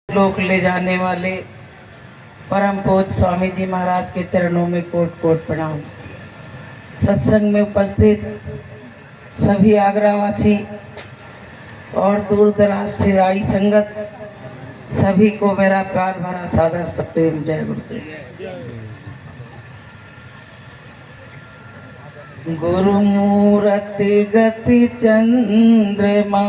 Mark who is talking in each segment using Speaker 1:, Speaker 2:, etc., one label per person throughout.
Speaker 1: लोक ले जाने वाले परम पूज्य स्वामी जी महाराज के चरणों में कोट कोट प्रणाम। सत्संग में उपस्थित सभी आगरावासी और दूर दराज से आई संगत सभी को मेरा प्यार भरा सादर सप्रेम जय गुरुदेव। गुरु मूरति गति चंद्रमा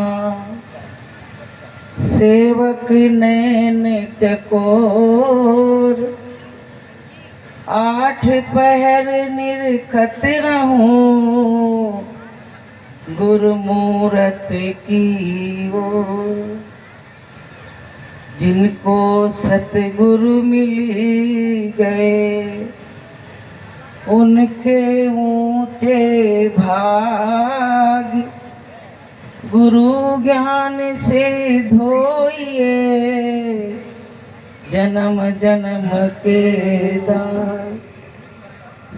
Speaker 1: सेवक नैन चकोर, आठ पहर निरखत रहूं गुरु मूरत की ओर। जिनको सतगुरु मिल गए उनके ऊंचे भाग, गुरु ज्ञान से धोइए जन्म जन्म के दाग।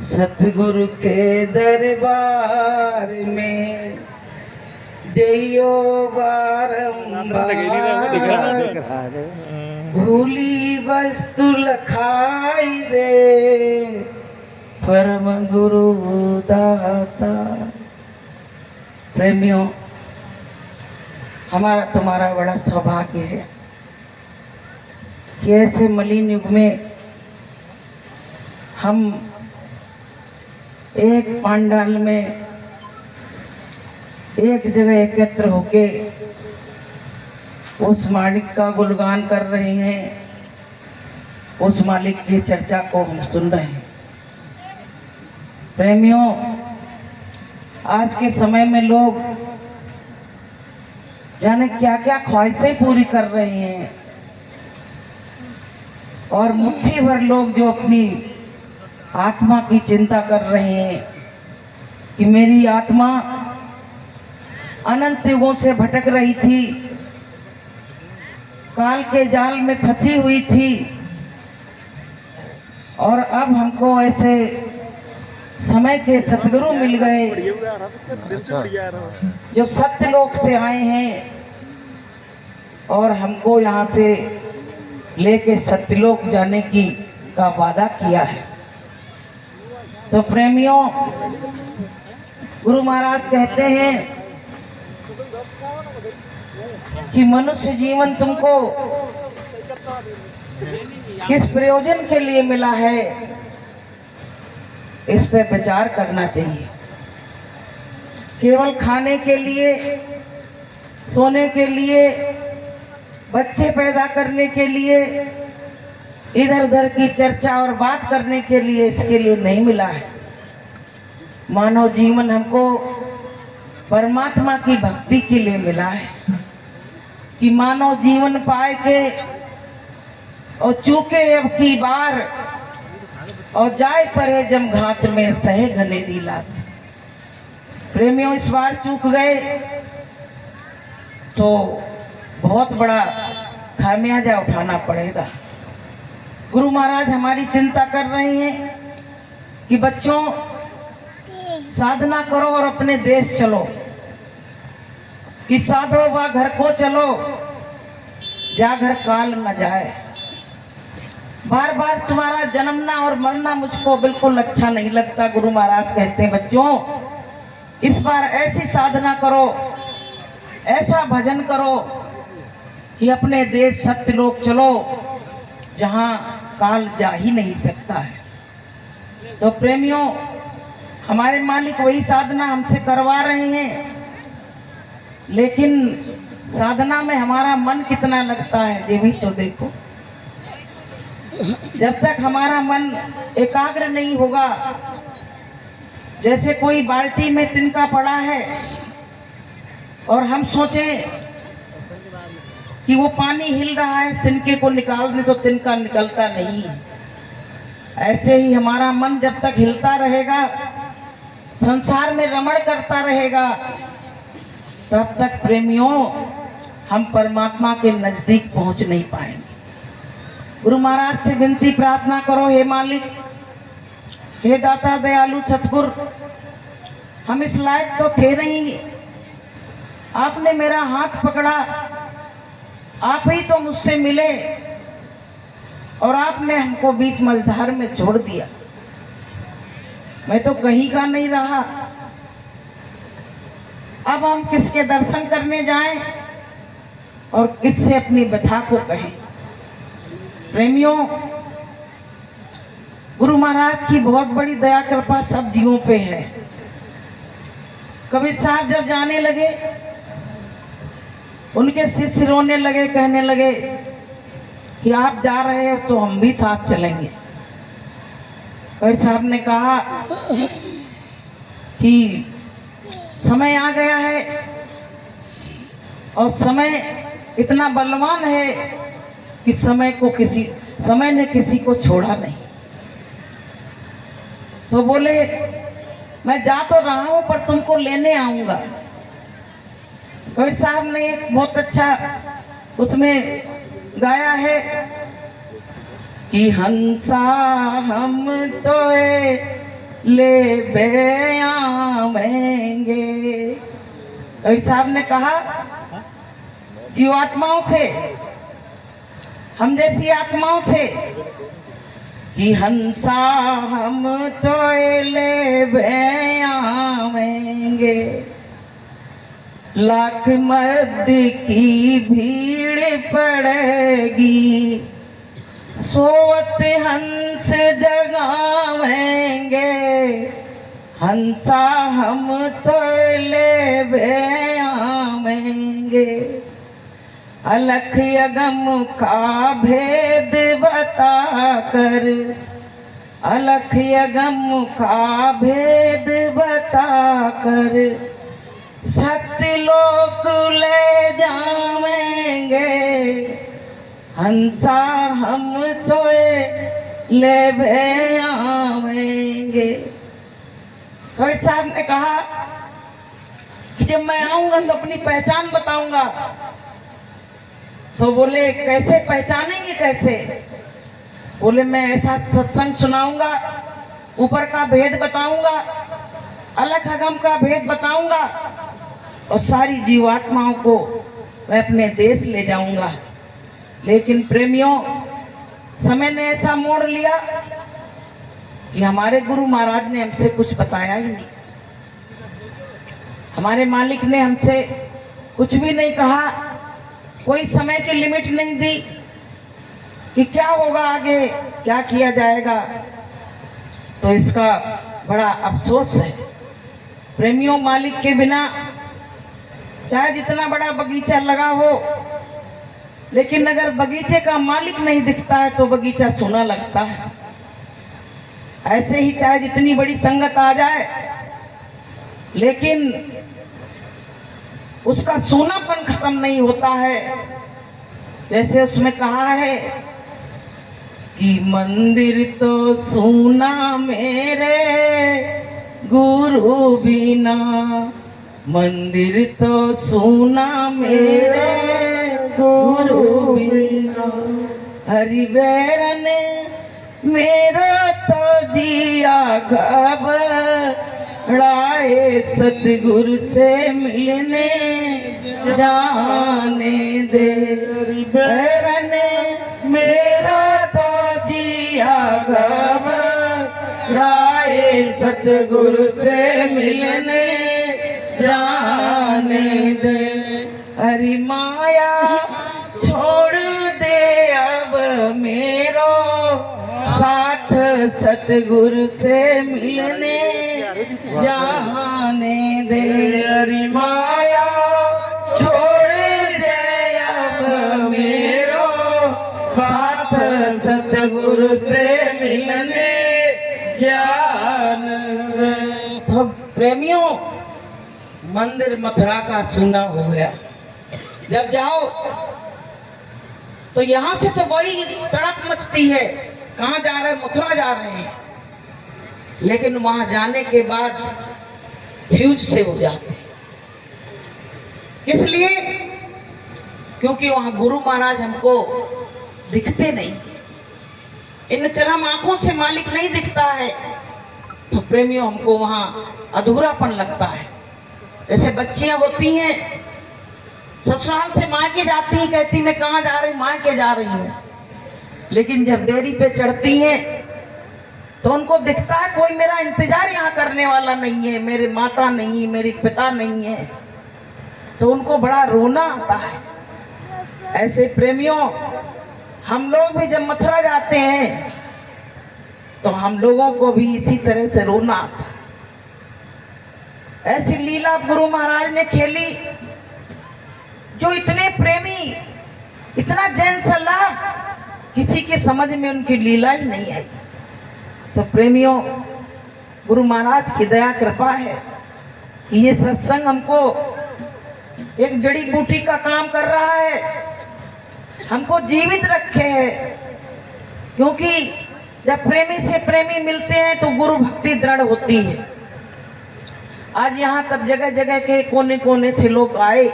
Speaker 1: सतगुरु के दरबार में जइयो बारंबार, भूली वस्तु लखाई दे परम गुरु दाता। प्रेमियों, हमारा तुम्हारा बड़ा सौभाग्य है कि ऐसे मलिन युग में हम एक पंडाल में एक जगह एकत्र होके उस मालिक का गुणगान कर रहे हैं, उस मालिक की चर्चा को हम सुन रहे हैं। प्रेमियों, आज के समय में लोग जाने क्या क्या ख्वाहिशें पूरी कर रहे हैं और मुट्ठी भर लोग जो अपनी आत्मा की चिंता कर रहे हैं कि मेरी आत्मा अनंत युगों से भटक रही थी, काल के जाल में फंसी हुई थी और अब हमको ऐसे समय के सतगुरु मिल गए जो सत्यलोक से आए हैं और हमको यहाँ से लेके सत्यलोक जाने की का वादा किया है। तो प्रेमियों, गुरु महाराज कहते हैं कि मनुष्य जीवन तुमको किस प्रयोजन के लिए मिला है, इस पे विचार करना चाहिए। केवल खाने के लिए, सोने के लिए, बच्चे पैदा करने के लिए, इधर उधर की चर्चा और बात करने के लिए इसके लिए नहीं मिला है। मानव जीवन हमको परमात्मा की भक्ति के लिए मिला है कि मानव जीवन पाए के और चूके अब की बार और जाए परे जमघात में सहे घनेरी लात। प्रेमियों, इस बार चूक गए तो बहुत बड़ा खामियाजा उठाना पड़ेगा। गुरु महाराज हमारी चिंता कर रहे हैं कि बच्चों साधना करो और अपने देश चलो, कि साधो वा घर को चलो जा घर काल न जाए। बार बार तुम्हारा जन्मना और मरना मुझको बिल्कुल अच्छा नहीं लगता। गुरु महाराज कहते हैं बच्चों, इस बार ऐसी साधना करो, ऐसा भजन करो कि अपने देश सत्यलोक चलो जहां काल जा ही नहीं सकता है। तो प्रेमियों, हमारे मालिक वही साधना हमसे करवा रहे हैं, लेकिन साधना में हमारा मन कितना लगता है ये भी तो देखो। जब तक हमारा मन एकाग्र नहीं होगा, जैसे कोई बाल्टी में तिनका पड़ा है और हम सोचें कि वो पानी हिल रहा है, इस तिनके को निकालने तो तिनका निकलता नहीं। ऐसे ही हमारा मन जब तक हिलता रहेगा, संसार में रमण करता रहेगा, तब तक प्रेमियों हम परमात्मा के नजदीक पहुंच नहीं पाएंगे। गुरु महाराज से विनती प्रार्थना करो, हे मालिक, हे दाता दयालु सतगुरु, हम इस लायक तो थे नहीं, आपने मेरा हाथ पकड़ा, आप ही तो मुझसे मिले, और आपने हमको बीच मझधार में छोड़ दिया। मैं तो कहीं का नहीं रहा, अब हम किसके दर्शन करने जाएं और किससे अपनी व्यथा को कहें। प्रेमियों, गुरु महाराज की बहुत बड़ी दया कृपा सब जीवों पे है। कबीर साहब जब जाने लगे, उनके शिष्य रोने लगे, कहने लगे कि आप जा रहे हो तो हम भी साथ चलेंगे। कबीर साहब ने कहा कि समय आ गया है और समय इतना बलवान है कि समय ने किसी को छोड़ा नहीं। तो बोले मैं जा तो रहा हूं पर तुमको लेने आऊंगा। कबीर साहब ने एक बहुत अच्छा उसमें गाया है कि हंसा हम तो ले आवेंगे। कबीर साहब ने कहा जीवात्माओं से, हम जैसी आत्माओं से, कि हंसा हम तो ले आवेंगे। लाख मर्द की भीड़ पड़ेगी, सोवत हंस जगावेंगे। हंसा हम तो ले आवेंगे। अलख अगम का भेद बताकर, अलख अगम का भेद बताकर सत्य लोक ले जावेंगे। हंसा हम तो ले आवेंगे। कबीर साहब ने कहा कि जब मैं आऊंगा तो अपनी पहचान बताऊंगा। तो बोले कैसे पहचानेंगे, कैसे? बोले मैं ऐसा सत्संग सुनाऊंगा, ऊपर का भेद बताऊंगा, अलग अगम का भेद बताऊंगा और सारी जीवात्माओं को मैं अपने देश ले जाऊंगा। लेकिन प्रेमियों, समय ने ऐसा मोड़ लिया कि हमारे गुरु महाराज ने हमसे कुछ बताया ही नहीं। हमारे मालिक ने हमसे कुछ भी नहीं कहा, कोई समय की लिमिट नहीं दी कि क्या होगा आगे, क्या किया जाएगा। तो इसका बड़ा अफसोस है। प्रेमियों, मालिक के बिना चाहे जितना बड़ा बगीचा लगा हो, लेकिन अगर बगीचे का मालिक नहीं दिखता है तो बगीचा सूना लगता है। ऐसे ही चाहे जितनी बड़ी संगत आ जाए, लेकिन उसका सूनापन खत्म नहीं होता है। जैसे उसमें कहा है कि मंदिर तो सूना मेरे गुरु बिना, मंदिर तो सूना मेरे गुरु बिना। हरि बैरन मेरा तो जिया घबराए, सतगुरु से मिलने जाने दे। बैरन मेरा तो जिया घबराए, सतगुरु से मिलने जाने दे। हरि माया छोड़ दे अब मेरो साथ, सतगुरु से मिलने जाने दे। हरि माया छोड़ दे अब मेरो साथ, सतगुरु से मिलने जाने दे। तो प्रेमियों, मंदिर मथुरा का सूना हो गया। जब जाओ तो यहाँ से तो बड़ी तड़प मचती है, कहाँ जा रहे हैं? मथुरा जा रहे हैं। लेकिन वहां जाने के बाद फ्यूज से हो जाते हैं। इसलिए क्योंकि वहां गुरु महाराज हमको दिखते नहीं, इन चरम आंखों से मालिक नहीं दिखता है। तो प्रेमियों, हमको वहां अधूरापन लगता है। जैसे बच्चियां होती हैं, ससुराल से मायके जाती हैं, कहती मैं कहाँ जा रही हूँ? मायके जा रही हूँ। लेकिन जब डेयरी पे चढ़ती हैं तो उनको दिखता है कोई मेरा इंतजार यहाँ करने वाला नहीं है, मेरे माता नहीं, मेरे पिता नहीं है, तो उनको बड़ा रोना आता है। ऐसे प्रेमियों, हम लोग भी जब मथुरा जाते हैं तो हम लोगों को भी इसी तरह से रोना आता है। ऐसी लीला गुरु महाराज ने खेली जो इतने प्रेमी, इतना जैन सलाब, किसी के समझ में उनकी लीला ही नहीं आई। तो प्रेमियों, गुरु महाराज की दया कृपा है कि ये सत्संग हमको एक जड़ी बूटी का काम कर रहा है, हमको जीवित रखे है। क्योंकि जब प्रेमी से प्रेमी मिलते हैं तो गुरु भक्ति दृढ़ होती है। आज यहाँ तक जगह जगह के कोने कोने से लोग आए,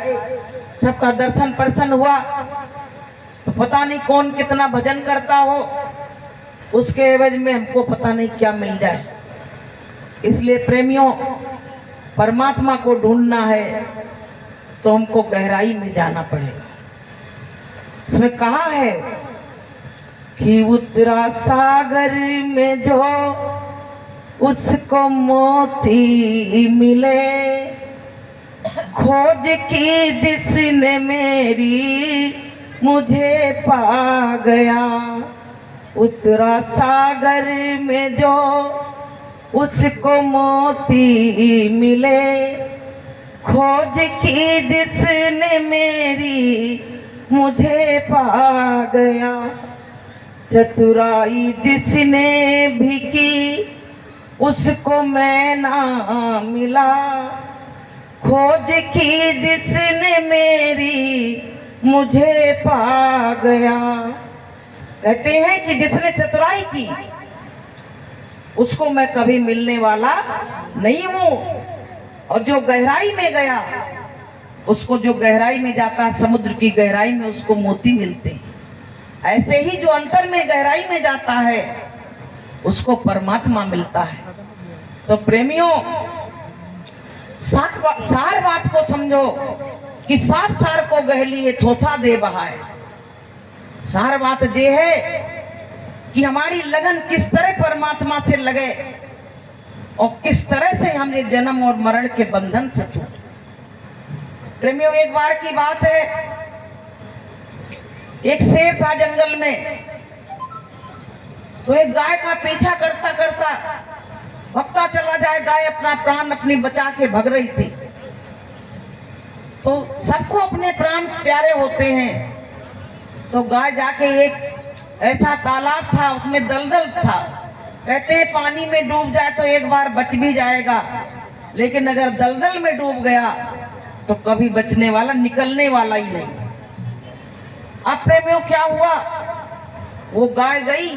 Speaker 1: सबका दर्शन प्रसन्न हुआ, तो पता नहीं कौन कितना भजन करता हो, उसके एवज में हमको पता नहीं क्या मिल जाए। इसलिए प्रेमियों, परमात्मा को ढूंढना है तो हमको गहराई में जाना पड़ेगा। इसमें कहा है कि उतरा सागर में जो उसको मोती मिले, खोज की जिसने मेरी मुझे पा गया। उतरा सागर में जो उसको मोती मिले, खोज की जिसने मेरी मुझे पा गया। चतुराई जिसने भी की उसको मैं ना मिला, खोज की जिसने मेरी मुझे पा गया। कहते हैं कि जिसने चतुराई की उसको मैं कभी मिलने वाला नहीं हूं, और जो गहराई में गया उसको, जो गहराई में जाता समुद्र की गहराई में उसको मोती मिलते हैं। ऐसे ही जो अंतर में गहराई में जाता है उसको परमात्मा मिलता है। तो प्रेमियों, सार बात को समझो कि सार सार को गहली है थोथा दे बहाए। सार बात ये है कि हमारी लगन किस तरह परमात्मा से लगे और किस तरह से हम ये जन्म और मरण के बंधन से छूटे। प्रेमियों, एक बार की बात है, एक शेर था जंगल में, तो एक गाय का पीछा करता करता भगता चला जाए। गाय अपना प्राण अपनी बचा के भग रही थी। तो सबको अपने प्राण प्यारे होते हैं। तो गाय जाके एक ऐसा तालाब था, उसमें दलदल था। कहते हैं पानी में डूब जाए तो एक बार बच भी जाएगा, लेकिन अगर दलदल में डूब गया तो कभी बचने वाला, निकलने वाला ही नहीं। अब प्रेमियों क्या हुआ, वो गाय गई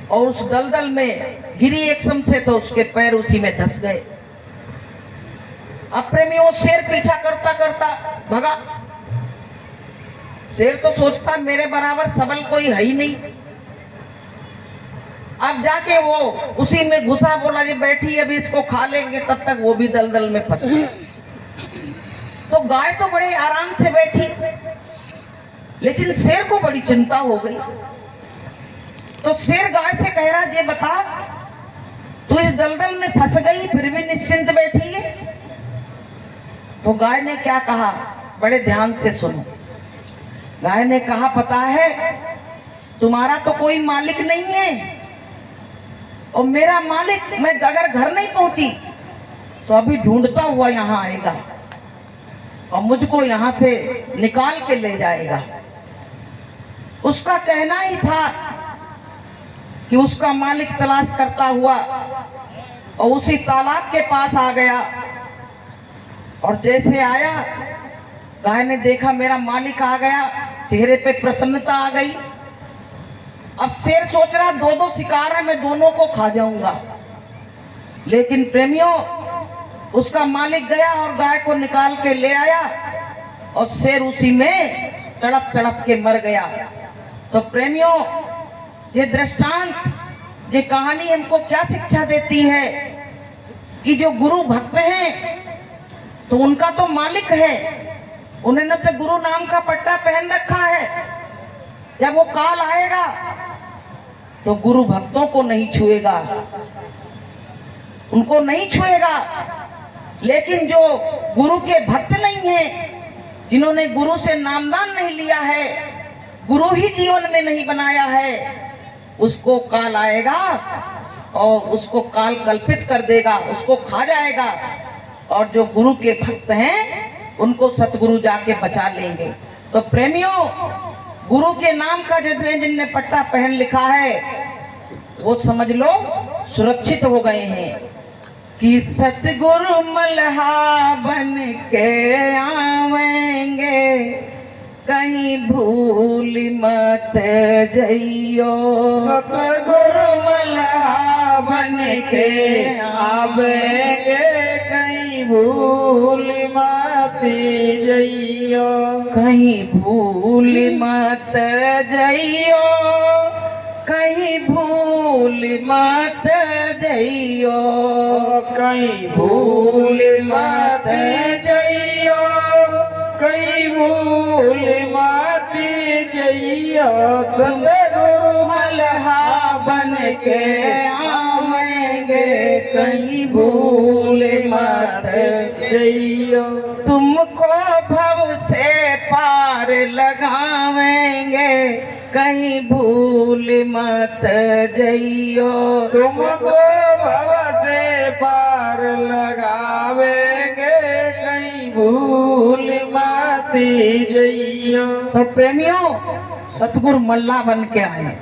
Speaker 1: और उस दलदल में गिरी एकदम से, तो उसके पैर उसी में धंस गए। अब प्रेमियों, शेर पीछा करता करता भगा। शेर तो सोचता मेरे बराबर सबल कोई है ही नहीं। अब जाके वो उसी में घुसा, बोला ये बैठी अभी इसको खा लेंगे, तब तक वो भी दलदल में फंस गई। तो गाय तो बड़े आराम से बैठी, लेकिन शेर को बड़ी चिंता हो गई। तो शेर गाय से कह रहा, ये बता तू इस दलदल में फंस गई फिर भी निश्चिंत बैठी है। तो गाय ने क्या कहा, बड़े ध्यान से सुनो। गाय ने कहा, पता है तुम्हारा तो कोई मालिक नहीं है, और मेरा मालिक, मैं अगर घर नहीं पहुंची तो अभी ढूंढता हुआ यहाँ आएगा और मुझको यहाँ से निकाल के ले जाएगा। उसका कहना ही था कि उसका मालिक तलाश करता हुआ और उसी तालाब के पास आ गया। और जैसे आया, गाय ने देखा मेरा मालिक आ गया, चेहरे पे प्रसन्नता आ गई। अब शेर सोच रहा दो दो शिकार है, मैं दोनों को खा जाऊंगा। लेकिन प्रेमियों, उसका मालिक गया और गाय को निकाल के ले आया और शेर उसी में तड़प तड़प के मर गया। तो प्रेमियों, ये दृष्टांत, ये कहानी हमको क्या शिक्षा देती है कि जो गुरु भक्त हैं तो उनका तो मालिक है, उन्होंने तो गुरु नाम का पट्टा पहन रखा है, जब वो काल आएगा तो गुरु भक्तों को नहीं छुएगा, उनको नहीं छुएगा। लेकिन जो गुरु के भक्त नहीं है, जिन्होंने गुरु से नामदान नहीं लिया है, गुरु ही जीवन में नहीं बनाया है, उसको काल आएगा और उसको काल कल्पित कर देगा, उसको खा जाएगा। और जो गुरु के भक्त हैं उनको सतगुरु जाके बचा लेंगे। तो प्रेमियों, गुरु के नाम का जिनने पट्टा पहन लिखा है वो समझ लो सुरक्षित हो गए हैं कि सतगुरु मल्हा बन के आवेंगे, कहीं भूल मत जइयो।
Speaker 2: सतगुरु मल्हा बन के आवेंगे, कहीं भूल मत जइयो।
Speaker 1: कहीं भूल मत जइयो, कहीं भूल मत जइयो,
Speaker 2: कहीं
Speaker 1: भूल मत जइयो।
Speaker 2: कहीं भूल मत जइयो। सतगुरु
Speaker 1: मल्हा बन के आवेंगे, कहीं भूल मत
Speaker 2: जइयो।
Speaker 1: तुमको भव से पार लगावेंगे, कहीं भूल मत जइयो।
Speaker 2: तुमको भव से पार लगावेंगे, कहीं भूल मत जइयो।
Speaker 1: तो प्रेमियों, सतगुरु मल्ला बन के आए,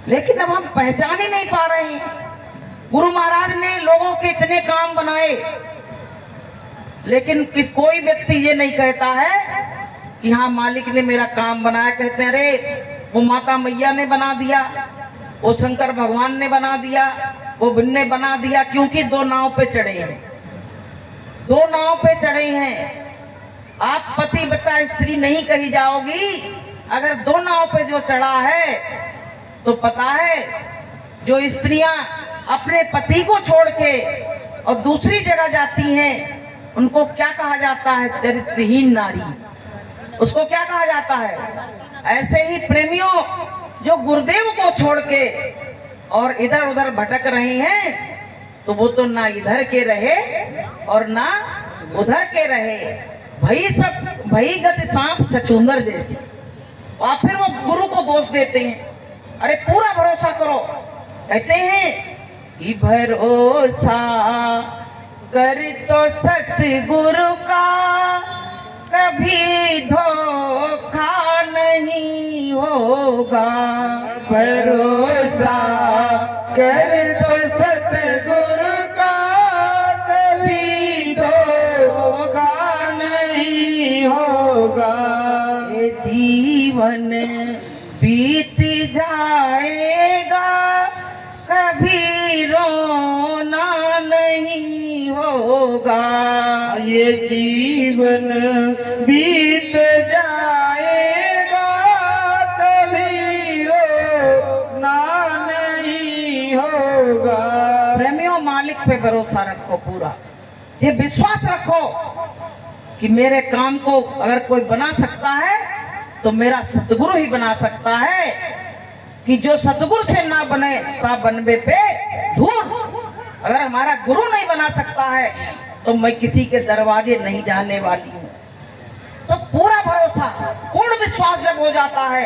Speaker 1: लेकिन अब हम पहचान ही नहीं पा रहे हैं। गुरु महाराज ने लोगों के इतने काम बनाए, लेकिन कोई व्यक्ति ये नहीं कहता है कि हाँ मालिक ने मेरा काम बनाया। कहते हैं अरे वो माता मैया ने बना दिया, वो शंकर भगवान ने बना दिया, वो ने बना दिया। क्योंकि दो नाव पे चढ़े हैं, दो नाव पे चढ़े हैं। आप पति बता स्त्री नहीं कही जाओगी अगर दो नाव पे जो चढ़ा है। तो पता है जो स्त्रियां अपने पति को छोड़ के और दूसरी जगह जाती हैं, उनको क्या कहा जाता है? चरित्रहीन नारी। उसको क्या कहा जाता है? ऐसे ही प्रेमियों, जो गुरुदेव को छोड़ के और इधर उधर भटक रहे हैं, तो वो तो ना इधर के रहे और ना उधर के रहे। भई गति सांप छछूंदर जैसी। और फिर वो गुरु को दोष देते हैं। अरे पूरा भरोसा करो। कहते हैं कि भरोसा कर तो सतगुरु का, कभी धोखा नहीं होगा।
Speaker 2: भरोसा कर तो सतगुरु का, कभी धोखा नहीं होगा।
Speaker 1: ये जीवन बीत जाएगा, कभी रोना नहीं होगा।
Speaker 2: ये जीवन बीत जाएगा, कभी रोना नहीं होगा।
Speaker 1: प्रेमियों, मालिक पे भरोसा रखो पूरा। ये विश्वास रखो कि मेरे काम को अगर कोई बना सकता है तो मेरा सतगुरु ही बना सकता है। कि जो सतगुरु से ना बने ता बनबे पे धूल। अगर हमारा गुरु नहीं बना सकता है तो मैं किसी के दरवाजे नहीं जाने वाली हूँ। तो पूरा भरोसा, पूर्ण विश्वास जब हो जाता है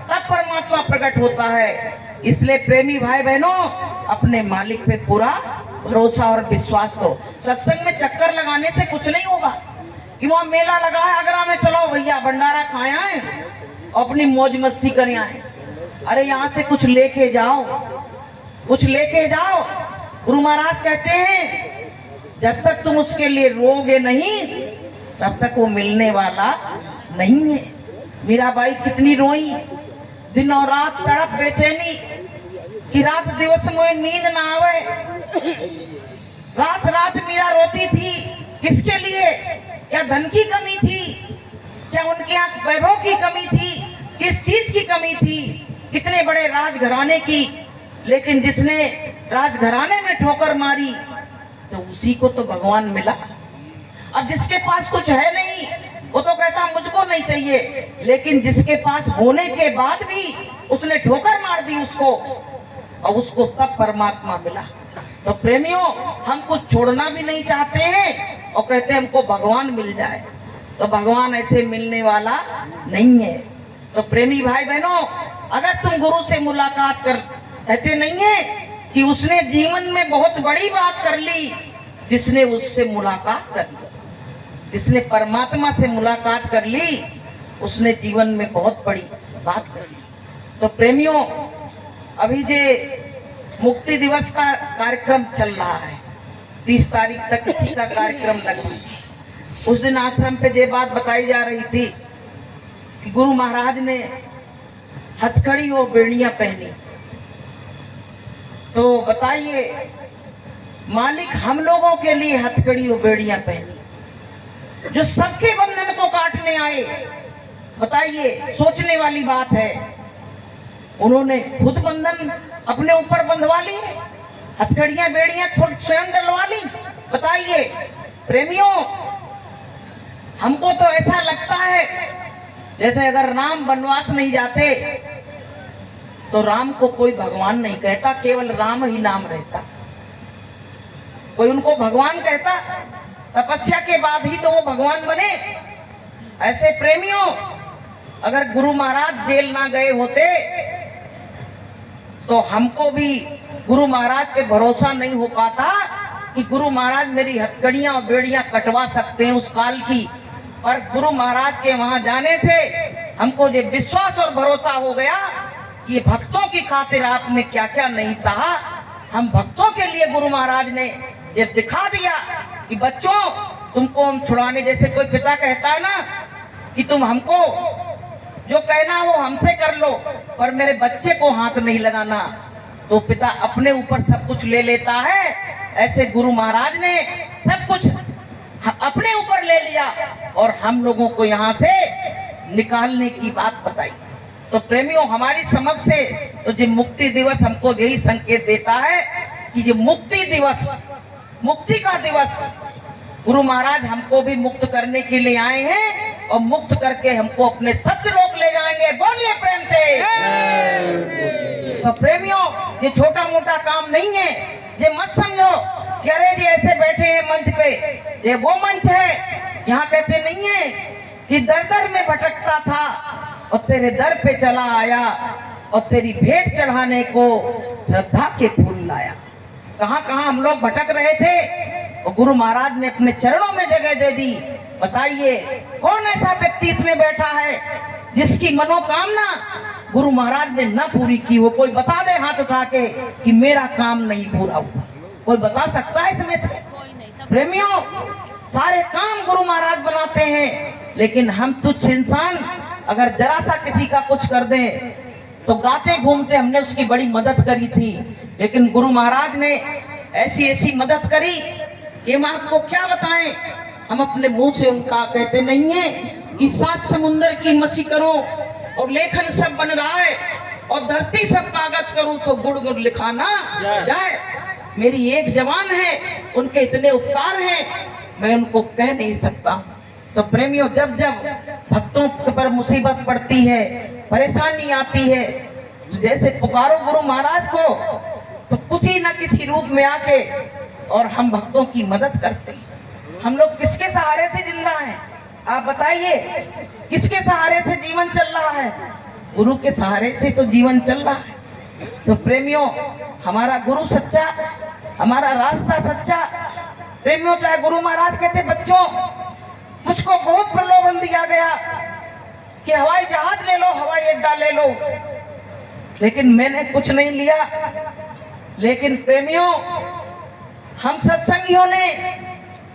Speaker 1: तब परमात्मा प्रकट होता है। इसलिए प्रेमी भाई बहनों, अपने मालिक पे पूरा भरोसा और विश्वास करो। सत्संग में चक्कर लगाने से कुछ नहीं होगा कि वहाँ मेला लगा है, आगरा में चलो भैया भंडारा खाए आए, अपनी मौज मस्ती करें आए। अरे यहाँ से कुछ लेके जाओ, कुछ लेके जाओ। गुरु महाराज कहते हैं जब तक तुम उसके लिए रोगे नहीं तब तक वो मिलने वाला नहीं है। मीराबाई कितनी रोई, दिन और रात तड़प बेचैनी कि रात दिवस में नींद ना आवे। रात रात मीरा रोती थी। किसके लिए? क्या धन की कमी थी? क्या उनके यहाँ वैभव की कमी थी? किस चीज की कमी थी? कितने बड़े राजघराने की। लेकिन जिसने राजघराने में ठोकर मारी तो उसी को तो भगवान मिला। अब जिसके पास कुछ है नहीं, वो तो कहता मुझको नहीं चाहिए, लेकिन जिसके पास होने के बाद भी उसने ठोकर मार दी उसको, और उसको तब परमात्मा मिला। तो प्रेमियों, हम कुछ छोड़ना भी नहीं चाहते हैं और कहते हैं हमको भगवान मिल जाए, तो भगवान ऐसे मिलने वाला नहीं है। तो प्रेमी भाई बहनों, अगर तुम गुरु से मुलाकात कर, कहते नहीं है कि उसने जीवन में बहुत बड़ी बात कर ली जिसने उससे मुलाकात कर ली, जिसने परमात्मा से मुलाकात कर ली उसने जीवन में बहुत बड़ी बात कर ली। तो प्रेमियों, अभी जे मुक्ति दिवस का कार्यक्रम चल रहा है, 30 तारीख तक इसी का कार्यक्रम लगा। उस दिन आश्रम पे ये बात बताई जा रही थी कि गुरु महाराज ने हथकड़ी और बेड़ियां पहनी। तो बताइए, मालिक हम लोगों के लिए हथकड़ी और बेड़ियां पहनी जो सबके बंधन को काटने आए। बताइए, सोचने वाली बात है। उन्होंने खुद बंधन अपने ऊपर बंधवा ली, हथकड़ियां बेड़ियां खुद स्वयं डलवा ली। बताइए प्रेमियों, हमको तो ऐसा लगता है जैसे अगर राम वनवास नहीं जाते तो राम को कोई भगवान नहीं कहता, केवल राम ही नाम रहता। कोई उनको भगवान कहता, तपस्या के बाद ही तो वो भगवान बने। ऐसे प्रेमियों, अगर गुरु महाराज जेल ना गए होते तो हमको भी गुरु महाराज पे भरोसा नहीं हो पाता कि गुरु महाराज मेरी हथकड़ियां और बेड़ियां कटवा सकते हैं उस काल की। पर गुरु महाराज के वहां जाने से हमको ये विश्वास और भरोसा हो गया कि ये भक्तों की खातिर आपने क्या क्या नहीं सहा। हम भक्तों के लिए गुरु महाराज ने ये दिखा दिया कि बच्चों, तुमको हम छुड़ाने, जैसे कोई पिता कहता है ना कि तुम हमको जो कहना वो हमसे कर लो पर मेरे बच्चे को हाथ नहीं लगाना, तो पिता अपने ऊपर सब कुछ ले लेता है। ऐसे गुरु महाराज ने सब कुछ अपने ऊपर ले लिया और हम लोगों को यहाँ से निकालने की बात बताई। तो प्रेमियों, हमारी समझ से तो ये मुक्ति दिवस हमको यही संकेत देता है कि ये मुक्ति दिवस, मुक्ति का दिवस, गुरु महाराज हमको भी मुक्त करने के लिए आए हैं और मुक्त करके हमको अपने सत्य लोक ले जाएंगे। बोलिए प्रेम से। तो प्रेमियों, ये छोटा मोटा काम नहीं है। ये मत समझो कि अरे जी ऐसे बैठे हैं मंच पे, ये वो मंच है। यहाँ कहते नहीं है कि दर दर में भटकता था और तेरे दर पे चला आया और तेरी भेंट चढ़ाने को श्रद्धा के फूल लाया। कहाँ कहाँ हम लोग भटक रहे थे और गुरु महाराज ने अपने चरणों में जगह दे दी। बताइए, कौन ऐसा व्यक्ति इसमें बैठा है जिसकी मनोकामना गुरु महाराज ने न पूरी की हो? कोई बता दे हाथ उठा के कि मेरा काम नहीं पूरा हुआ। कोई बता सकता है इसमें से? प्रेमियों, सारे काम गुरु महाराज बनाते हैं, लेकिन हम तुच्छ इंसान अगर जरा सा किसी का कुछ कर दें तो गाते घूमते हमने उसकी बड़ी मदद करी थी। लेकिन गुरु महाराज ने ऐसी ऐसी मदद करी कि हम आपको क्या बताएं। हम अपने मुंह से उनका कहते नहीं है कि 7 समुंदर की मसी करो और लेखन सब बन रहा है और धरती सब कागज करूं तो गुड़ गुड़ लिखाना जाए। मेरी एक जवान है, उनके इतने उपकार हैं, मैं उनको कह नहीं सकता हूँ। तो प्रेमियों, जब जब भक्तों पर मुसीबत पड़ती है, परेशानी आती है, जैसे पुकारो गुरु महाराज को तो किसी न किसी रूप में आके और हम भक्तों की मदद करते हैं। हम लोग किसके सहारे से जिंदा हैं? आप बताइए, किसके सहारे से जीवन चल रहा है? गुरु के सहारे से तो जीवन चल रहा है। तो प्रेमियों, हमारा गुरु सच्चा, हमारा रास्ता सच्चा। प्रेमियों, चाहे गुरु महाराज कहते बच्चों मुझको बहुत प्रलोभन दिया गया कि हवाई जहाज ले लो, हवाई अड्डा ले लो, लेकिन मैंने कुछ नहीं लिया। लेकिन प्रेमियों, हम सत्संगियों ने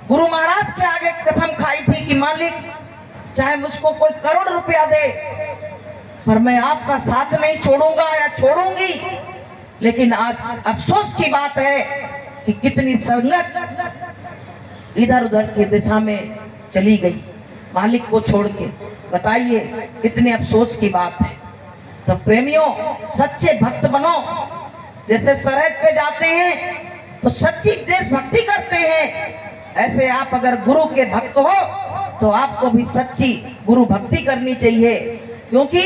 Speaker 1: गुरु महाराज के आगे कसम खाई थी कि मालिक चाहे मुझको कोई करोड़ रुपया दे पर मैं आपका साथ नहीं छोड़ूंगा या छोड़ूंगी। लेकिन आज अफसोस की बात है कि कितनी संगत इधर उधर की दिशा में चली गई मालिक को छोड़ के। बताइए कितने अफसोस की बात है। तो प्रेमियों, सच्चे भक्त बनो। जैसे सरहद पे जाते हैं तो सच्ची देशभक्ति करते हैं, ऐसे आप अगर गुरु के भक्त हो तो आपको भी सच्ची गुरु भक्ति करनी चाहिए, क्योंकि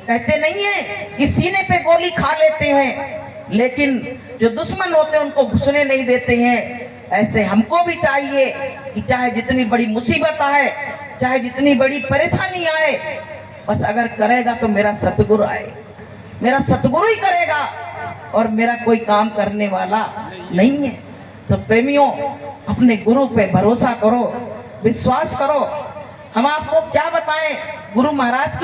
Speaker 1: कहते नहीं है कि सीने पे गोली खा लेते हैं, लेकिन जो दुश्मन होते हैं उनको घुसने नहीं देते हैं। ऐसे हमको भी चाहिए कि चाहे जितनी बड़ी मुसीबत आए, चाहे जितनी बड़ी परेशानी आए, बस अगर करेगा तो मेरा सतगुरु आए, मेरा सतगुरु ही करेगा और मेरा कोई काम करने वाला नहीं है। तो प्रेमियों, अपने गुरु पे भरोसा करो, विश्वास करो। हम आपको क्या बताएं, गुरु महाराज के